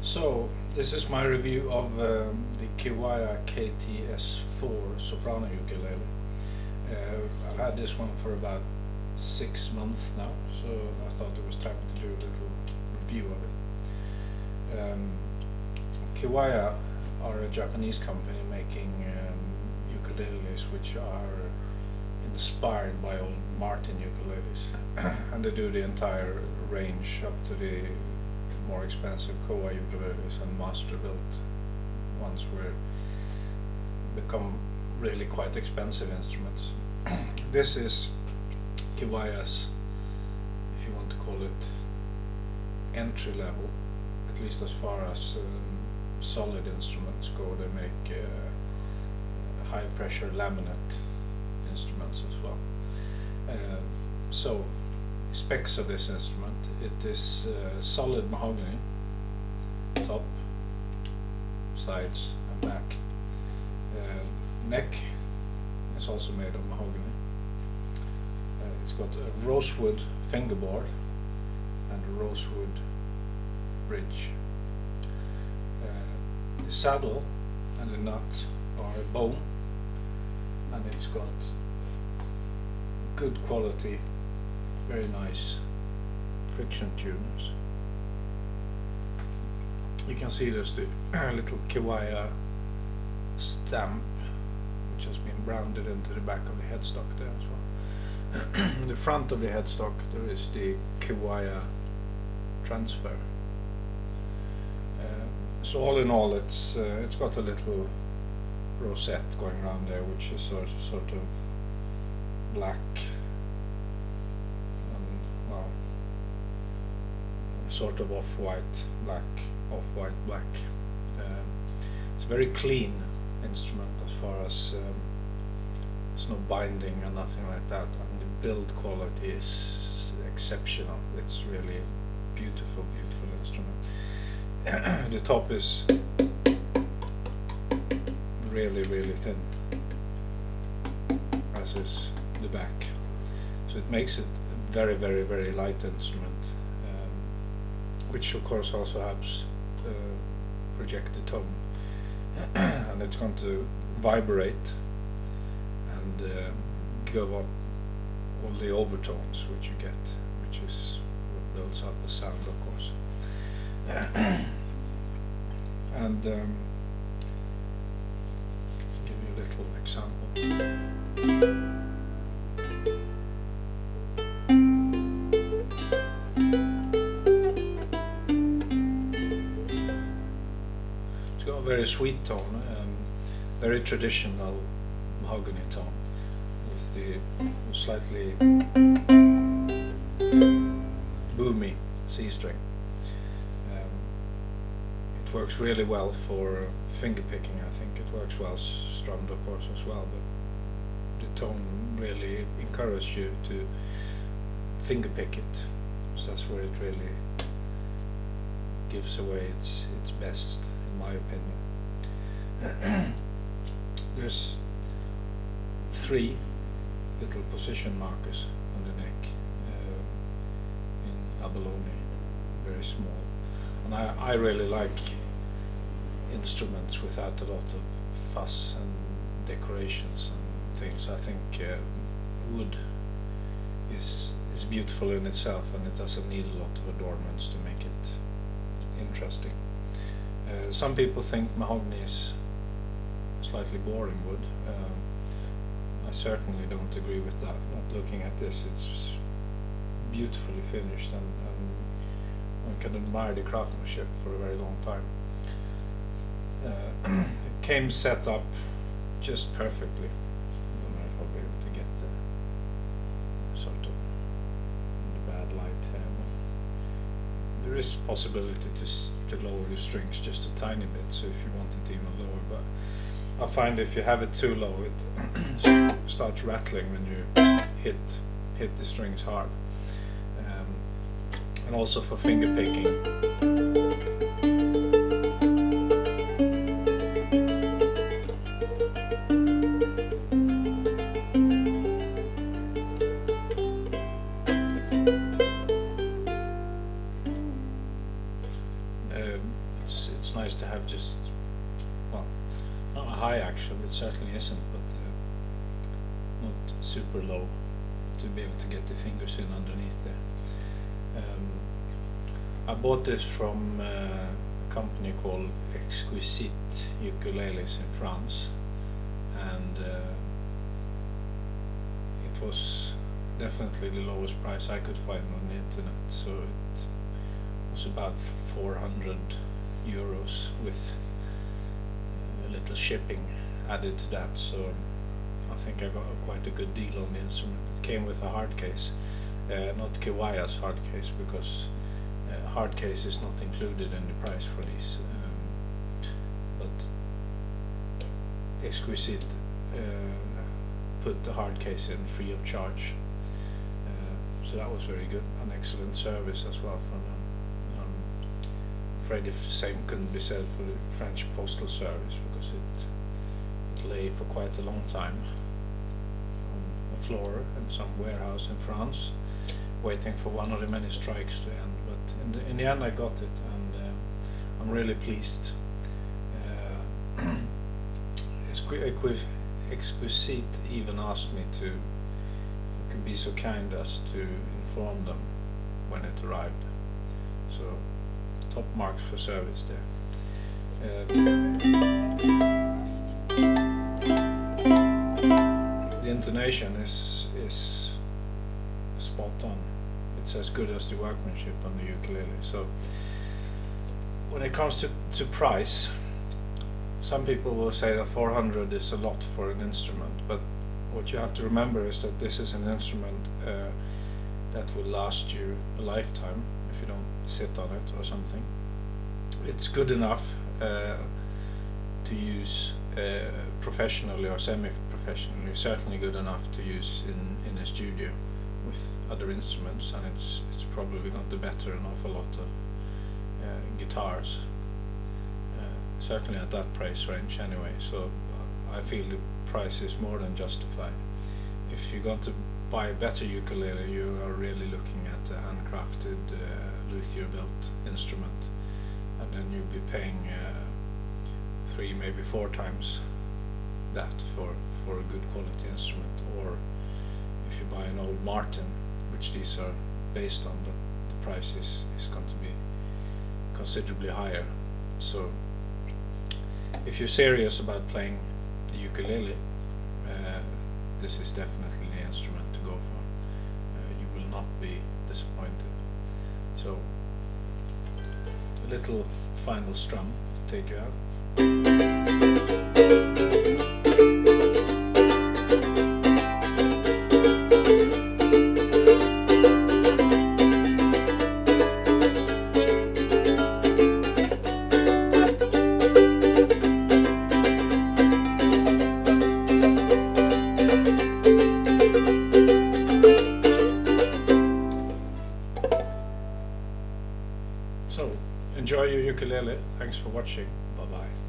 So this is my review of the Kiwaya kts-4 soprano ukulele. I've had this one for about 6 months now, so I thought it was time to do a little review of it. Kiwaya are a Japanese company making ukuleles which are inspired by old Martin ukuleles, and they do the entire range up to the more expensive Kowa ukuleles and master built ones were become really quite expensive instruments. This is Kiwaya's, if you want to call it, entry level, at least as far as solid instruments go. They make high pressure laminate instruments as well. So specs of this instrument: it is solid mahogany, top, sides and back. Neck is also made of mahogany. It's got a rosewood fingerboard and a rosewood bridge. The saddle and the nut are bone, and it's got good quality, very nice friction tuners. You can see there's the little Kiwaya stamp which has been branded into the back of the headstock there as well. The front of the headstock there is the Kiwaya transfer. So all in all, it's got a little rosette going around there, which is sort of black and, well, sort of off-white, black, off-white, black. It's a very clean instrument as far as there's no binding or nothing like that, and the build quality is exceptional. It's really a beautiful, beautiful instrument. The top is really, really thin, as is the back, so it makes it a very, very, very light instrument, which of course also helps project the tone. And it's going to vibrate and give up all the overtones which you get, which is what builds up the sound, of course. And give you a little example. It's got a very sweet tone, very traditional mahogany tone, with the slightly boomy C string. It works really well for finger picking. I think it works well strummed, of course, as well, but the tone really encourages you to finger pick it, so that's where it really gives away its best, in my opinion. There's 3 little position markers on the neck in abalone, very small, and I really like instruments without a lot of fuss and decorations and things. I think wood is beautiful in itself, and it doesn't need a lot of adornments to make it interesting. Some people think mahogany is slightly boring wood. I certainly don't agree with that. Not looking at this, it's beautifully finished, and one can admire the craftsmanship for a very long time. It came set up just perfectly. I don't know if I'll be able to get the sort of the bad light here. There is possibility to lower the strings just a tiny bit, so if you want it even lower, but I find if you have it too low, it starts rattling when you hit the strings hard. And also for finger picking. It's nice to have just, well, not a high action, it certainly isn't, but not super low, to be able to get the fingers in underneath there. I bought this from a company called Exquisite Ukuleles in France, and it was definitely the lowest price I could find on the internet, so it was about 400 euros with a little shipping added to that, so I think I got quite a good deal on the instrument. It came with a hard case, not Kiwaya's hard case, because hard case is not included in the price for these, but Exquisite put the hard case in free of charge, so that was very good. An excellent service as well from them. I'm afraid the same couldn't be said for the French postal service, because it lay for quite a long time on the floor in some warehouse in France, waiting for one of the many strikes to end. But in the end I got it, and I'm really pleased. Exquisite even asked me to, if I could be so kind as to inform them when it arrived. So top marks for service there. The intonation is spot on. It's as good as the workmanship on the ukulele. So when it comes to price, some people will say that 400 is a lot for an instrument, but what you have to remember is that this is an instrument that will last you a lifetime if you don't sit on it or something. It's good enough to use professionally or semi-professionally, certainly good enough to use in a studio with other instruments, and it's probably going to better an awful lot of guitars, certainly at that price range anyway, so I feel the price is more than justified. If you're going to buy a better ukulele, you are really looking at a handcrafted luthier built instrument, and then you'll be paying 3, maybe 4 times that for a good quality instrument. Or if you buy an old Martin, which these are based on, the price is going to be considerably higher. So if you're serious about playing the ukulele, this is definitely the instrument to go for. You will not be disappointed. So a little final strum to take you out. So enjoy your ukulele. Thanks for watching. Bye bye.